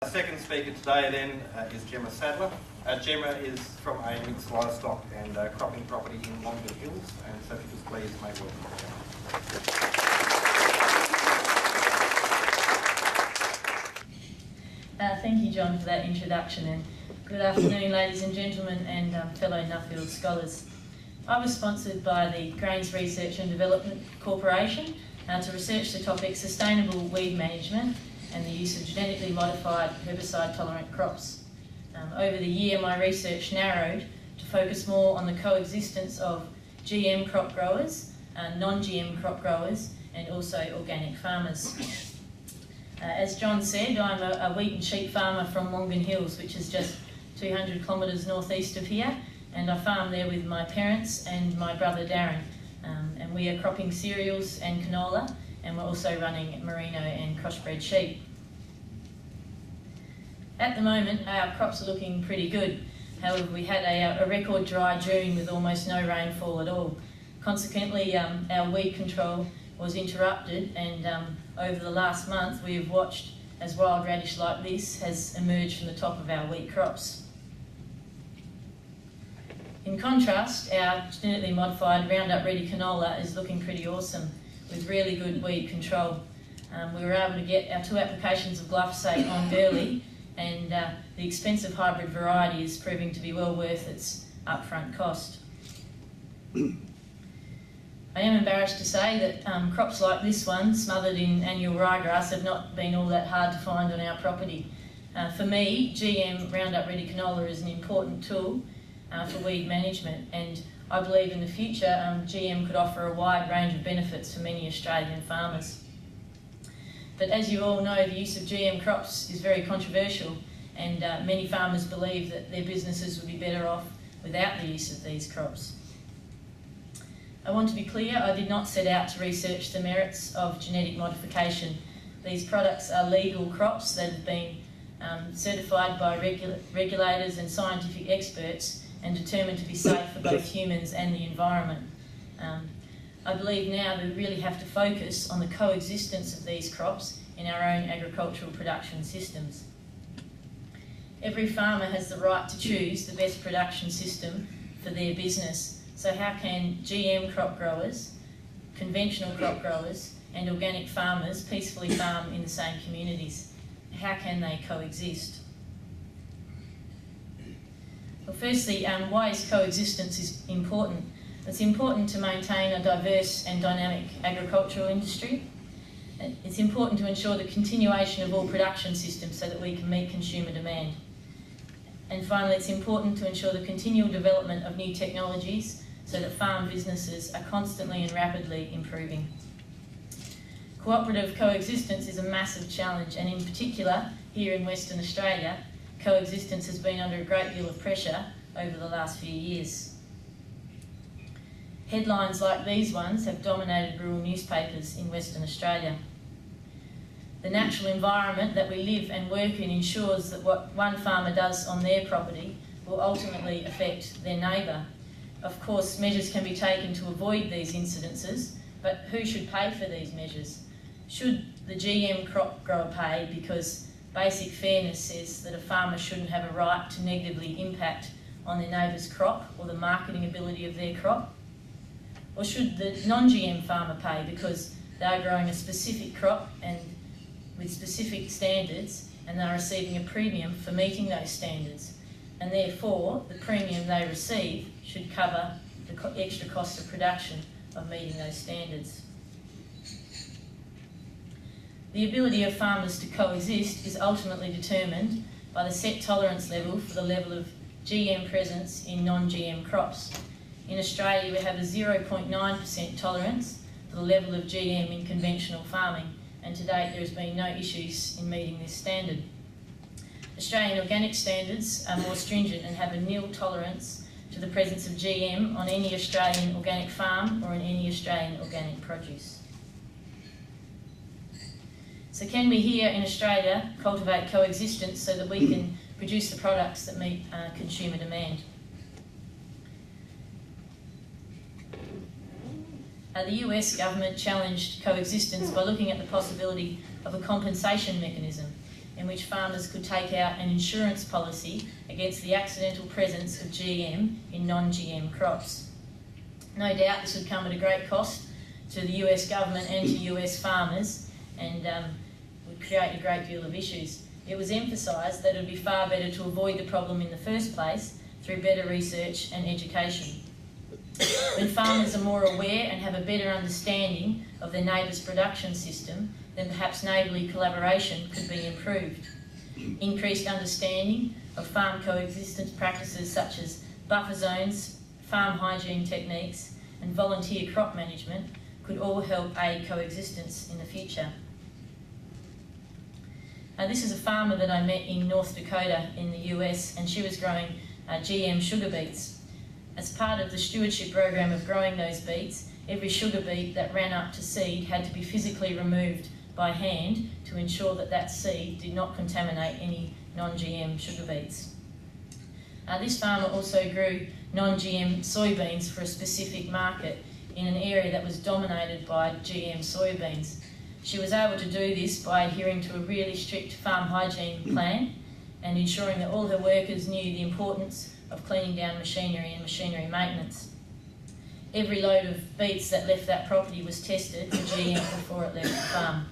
Our second speaker today then is Jemma Sadler. Jemma is from a mixed livestock and cropping property in Nuffield Hills, and so if you just please make welcome Jemma. Thank you, John, for that introduction, and good afternoon, ladies and gentlemen, and fellow Nuffield scholars. I was sponsored by the Grains Research and Development Corporation to research the topic sustainable weed management and the use of genetically modified herbicide-tolerant crops. Over the year, my research narrowed to focus more on the coexistence of GM crop growers, non-GM crop growers, and also organic farmers. As John said, I'm a wheat and sheep farmer from Nuffield Hills, which is just 200 kilometres northeast of here, and I farm there with my parents and my brother Darren. And we are cropping cereals and canola, and we're also running merino and crossbred sheep. At the moment, our crops are looking pretty good. However, we had a record dry June with almost no rainfall at all. Consequently, our weed control was interrupted, and over the last month we have watched as wild radish like this has emerged from the top of our wheat crops. In contrast, our genetically modified Roundup Ready canola is looking pretty awesome with really good weed control. We were able to get our 2 applications of glyphosate on early, and the expensive hybrid variety is proving to be well worth its upfront cost. I am embarrassed to say that crops like this one, smothered in annual ryegrass, have not been all that hard to find on our property. For me, GM Roundup Ready canola is an important tool for weed management, and I believe in the future GM could offer a wide range of benefits for many Australian farmers. But as you all know, the use of GM crops is very controversial, and many farmers believe that their businesses would be better off without the use of these crops. I want to be clear, I did not set out to research the merits of genetic modification. These products are legal crops that have been certified by regulators and scientific experts and determined to be safe for both humans and the environment. I believe now we really have to focus on the coexistence of these crops in our own agricultural production systems. Every farmer has the right to choose the best production system for their business. So how can GM crop growers, conventional crop growers, and organic farmers peacefully farm in the same communities? How can they coexist? Well, firstly, why is coexistence important? It's important to maintain a diverse and dynamic agricultural industry. It's important to ensure the continuation of all production systems so that we can meet consumer demand. And finally, it's important to ensure the continual development of new technologies so that farm businesses are constantly and rapidly improving. Cooperative coexistence is a massive challenge, and in particular, here in Western Australia, coexistence has been under a great deal of pressure over the last few years. Headlines like these ones have dominated rural newspapers in Western Australia. The natural environment that we live and work in ensures that what one farmer does on their property will ultimately affect their neighbour. Of course, measures can be taken to avoid these incidences, but who should pay for these measures? Should the GM crop grower pay because basic fairness says that a farmer shouldn't have a right to negatively impact on their neighbour's crop or the marketing ability of their crop? Or should the non-GM farmer pay because they are growing a specific crop and with specific standards, and they are receiving a premium for meeting those standards, and therefore the premium they receive should cover the extra cost of production of meeting those standards? The ability of farmers to coexist is ultimately determined by the set tolerance level for the level of GM presence in non-GM crops. In Australia, we have a 0.9% tolerance for the level of GM in conventional farming, and to date there has been no issues in meeting this standard. Australian organic standards are more stringent and have a nil tolerance to the presence of GM on any Australian organic farm or in any Australian organic produce. So can we here in Australia cultivate coexistence so that we can produce the products that meet consumer demand? The US government challenged coexistence by looking at the possibility of a compensation mechanism in which farmers could take out an insurance policy against the accidental presence of GM in non-GM crops. No doubt this would come at a great cost to the US government and to US farmers, and would create a great deal of issues. It was emphasised that it would be far better to avoid the problem in the first place through better research and education. When farmers are more aware and have a better understanding of their neighbour's production system, then perhaps neighbourly collaboration could be improved. Increased understanding of farm coexistence practices such as buffer zones, farm hygiene techniques and volunteer crop management could all help aid coexistence in the future. This is a farmer that I met in North Dakota in the US, and she was growing GM sugar beets. As part of the stewardship program of growing those beets, every sugar beet that ran up to seed had to be physically removed by hand to ensure that that seed did not contaminate any non-GM sugar beets. This farmer also grew non-GM soybeans for a specific market in an area that was dominated by GM soybeans. She was able to do this by adhering to a really strict farm hygiene plan and ensuring that all her workers knew the importance of cleaning down machinery and machinery maintenance. Every load of beets that left that property was tested for GM before it left the farm.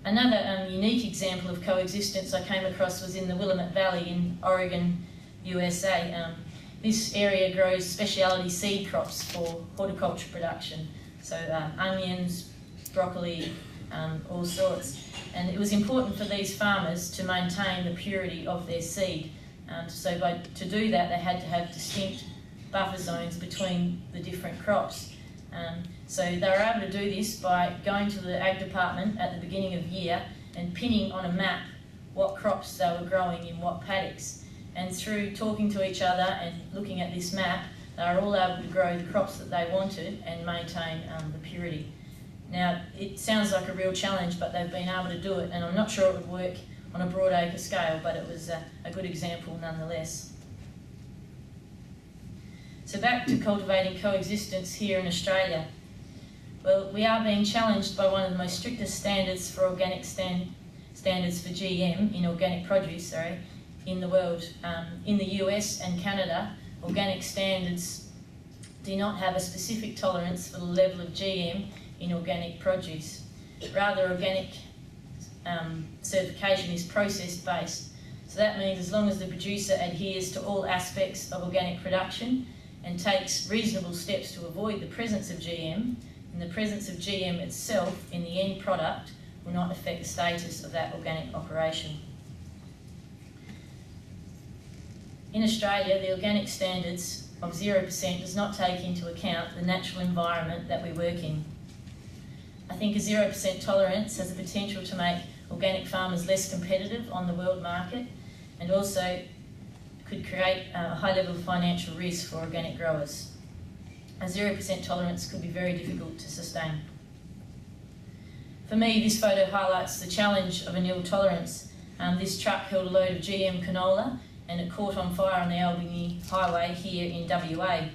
Another unique example of coexistence I came across was in the Willamette Valley in Oregon, USA. This area grows speciality seed crops for horticulture production, so onions, broccoli, all sorts. And it was important for these farmers to maintain the purity of their seed. So to do that, they had to have distinct buffer zones between the different crops. So they were able to do this by going to the Ag Department at the beginning of year and pinning on a map what crops they were growing in what paddocks. And through talking to each other and looking at this map, they were all able to grow the crops that they wanted and maintain the purity. Now, it sounds like a real challenge, but they've been able to do it, and I'm not sure it would work on a broad acre scale, but it was a good example nonetheless. So back to cultivating coexistence here in Australia. Well, we are being challenged by one of the most strictest standards for organic standards for GM in organic produce, in the world. In the US and Canada, organic standards do not have a specific tolerance for the level of GM in organic produce. Rather, organic certification is process-based. So that means as long as the producer adheres to all aspects of organic production and takes reasonable steps to avoid the presence of GM, and the presence of GM itself in the end product will not affect the status of that organic operation. In Australia, the organic standards of 0% does not take into account the natural environment that we work in. I think a 0% tolerance has the potential to make organic farmers less competitive on the world market, and also could create a high level of financial risk for organic growers. A 0% tolerance could be very difficult to sustain. For me, this photo highlights the challenge of a nil tolerance. This truck held a load of GM canola and it caught on fire on the Albany Highway here in WA.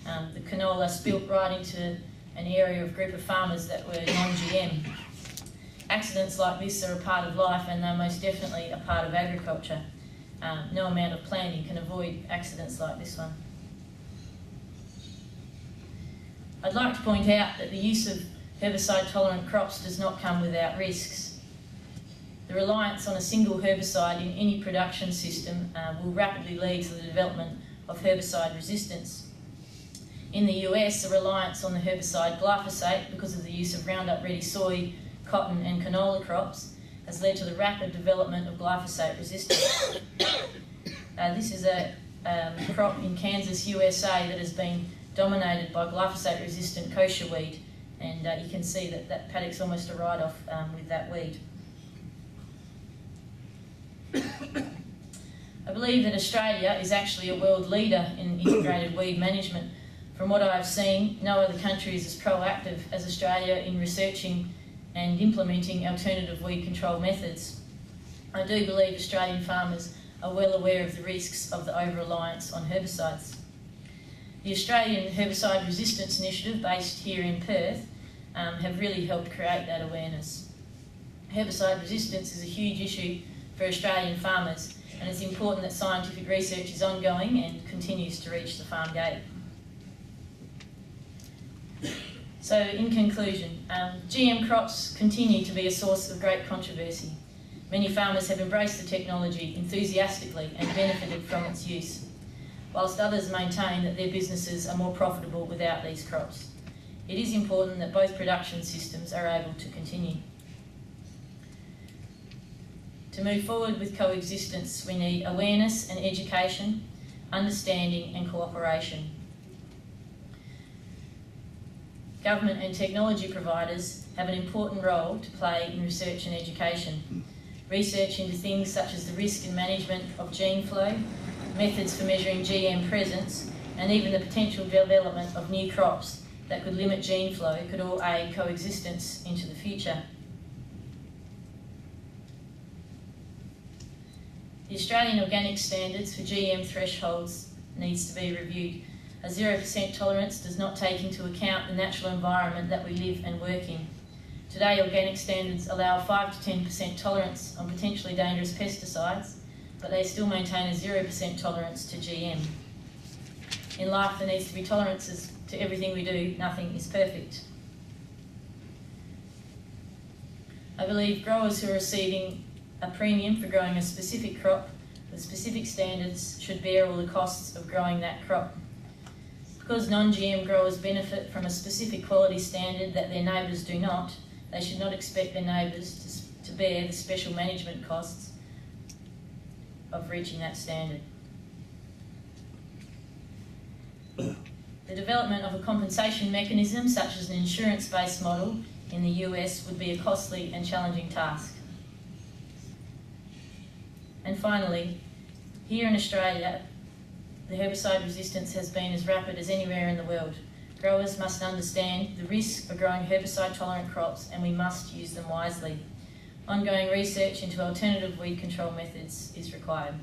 The canola spilt right into an area of group of farmers that were non-GM. Accidents like this are a part of life, and they're most definitely a part of agriculture. No amount of planning can avoid accidents like this one. I'd like to point out that the use of herbicide-tolerant crops does not come without risks. The reliance on a single herbicide in any production system will rapidly lead to the development of herbicide resistance. In the US, the reliance on the herbicide glyphosate, because of the use of Roundup Ready soy, cotton and canola crops, has led to the rapid development of glyphosate resistance. This is a crop in Kansas, USA that has been dominated by glyphosate-resistant kosher weed, and you can see that that paddock's almost a write-off with that weed. I believe that Australia is actually a world leader in integrated weed management. From what I've seen, no other country is as proactive as Australia in researching and implementing alternative weed control methods. I do believe Australian farmers are well aware of the risks of the over-reliance on herbicides. The Australian Herbicide Resistance Initiative, based here in Perth, have really helped create that awareness. herbicide resistance is a huge issue for Australian farmers, and it's important that scientific research is ongoing and continues to reach the farm gate. So, in conclusion, GM crops continue to be a source of great controversy. Many farmers have embraced the technology enthusiastically and benefited from its use, whilst others maintain that their businesses are more profitable without these crops. It is important that both production systems are able to continue. To move forward with coexistence, we need awareness and education, understanding and cooperation. Government and technology providers have an important role to play in research and education. Research into things such as the risk and management of gene flow, methods for measuring GM presence, and even the potential development of new crops that could limit gene flow could all aid coexistence into the future. The Australian organic standards for GM thresholds needs to be reviewed. A 0% tolerance does not take into account the natural environment that we live and work in. Today, organic standards allow 5 to 10% tolerance on potentially dangerous pesticides, but they still maintain a 0% tolerance to GM. In life, there needs to be tolerances to everything we do. Nothing is perfect. I believe growers who are receiving a premium for growing a specific crop with specific standards should bear all the costs of growing that crop. Because non-GM growers benefit from a specific quality standard that their neighbours do not, they should not expect their neighbours to bear the special management costs of reaching that standard. The development of a compensation mechanism, such as an insurance-based model in the US, would be a costly and challenging task. And finally, here in Australia, the herbicide resistance has been as rapid as anywhere in the world. Growers must understand the risk of growing herbicide-tolerant crops, and we must use them wisely. Ongoing research into alternative weed control methods is required.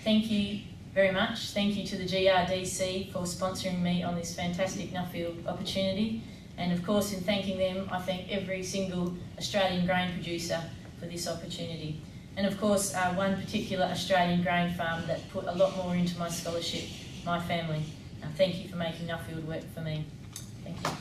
Thank you very much. Thank you to the GRDC for sponsoring me on this fantastic Nuffield opportunity. And of course, in thanking them, I thank every single Australian grain producer for this opportunity. And of course, one particular Australian grain farm that put a lot more into my scholarship, my family. Thank you for making Nuffield work for me. Thank you.